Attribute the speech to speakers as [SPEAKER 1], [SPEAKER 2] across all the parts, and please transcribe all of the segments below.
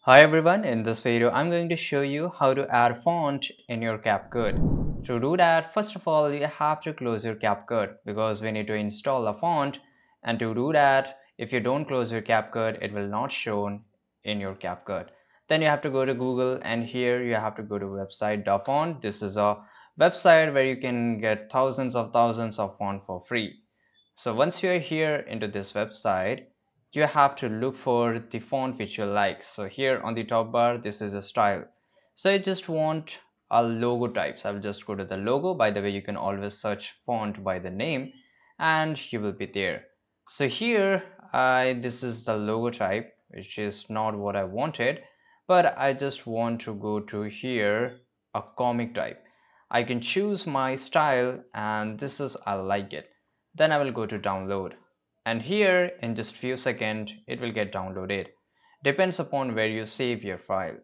[SPEAKER 1] Hi everyone, in this video I'm going to show you how to add font in your CapCut. To do that, first of all you have to close your CapCut because we need to install a font, and to do that if you don't close your CapCut it will not show in your CapCut. Then you have to go to Google and here you have to go to website.font. This is a website where you can get thousands of font for free. So once you are here into this website, you have to look for the font which you like. So here on the top bar, this is a style. So I just want a logo type. So I'll just go to the logo. By the way, you can always search font by the name and you will be there. So here, this is the logo type, which is not what I wanted, but I just want to go to here, a comic type. I can choose my style and this is, I like it. Then I will go to download, and here in just few seconds it will get downloaded. Depends upon where you save your file.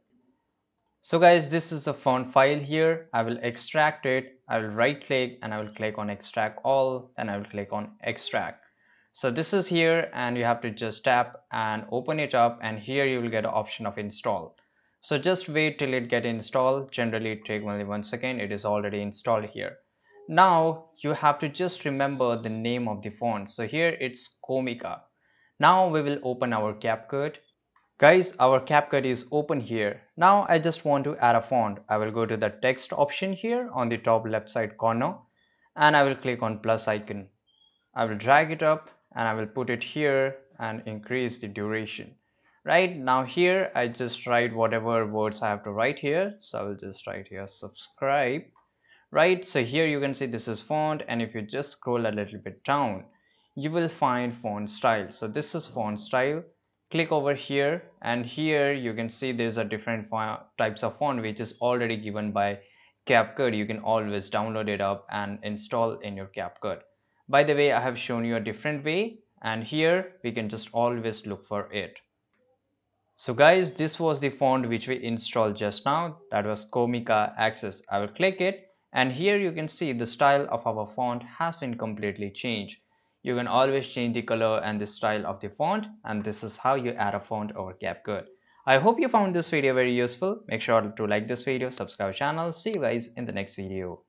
[SPEAKER 1] So guys, this is the font file here. I will extract it. I will right click and I will click on extract all, and I will click on extract. So this is here and you have to just tap and open it up, and here you will get an option of install. So just wait till it get installed. Generally it take only 1 second. It is already installed here. Now you have to just remember the name of the font. So here it's Comica. Now we will open our CapCut. Guys, our CapCut is open here. Now I just want to add a font. I will go to the text option here on the top left side corner and I will click on plus icon. I will drag it up and I will put it here and increase the duration. Right now here I just write whatever words I have to write here. So I will just write here subscribe. Right, so here you can see this is font, and if you just scroll a little bit down you will find font style. So this is font style. Click over here and here you can see there's a different types of font which is already given by CapCut. You can always download it up and install in your CapCut. By the way, I have shown you a different way, and here we can just always look for it. So guys, this was the font which we installed just now. That was Comica Access. I will click it and here you can see the style of our font has been completely changed. You can always change the color and the style of the font, and this is how you add a font over CapCut. I hope you found this video very useful. Make sure to like this video, subscribe channel. See you guys in the next video.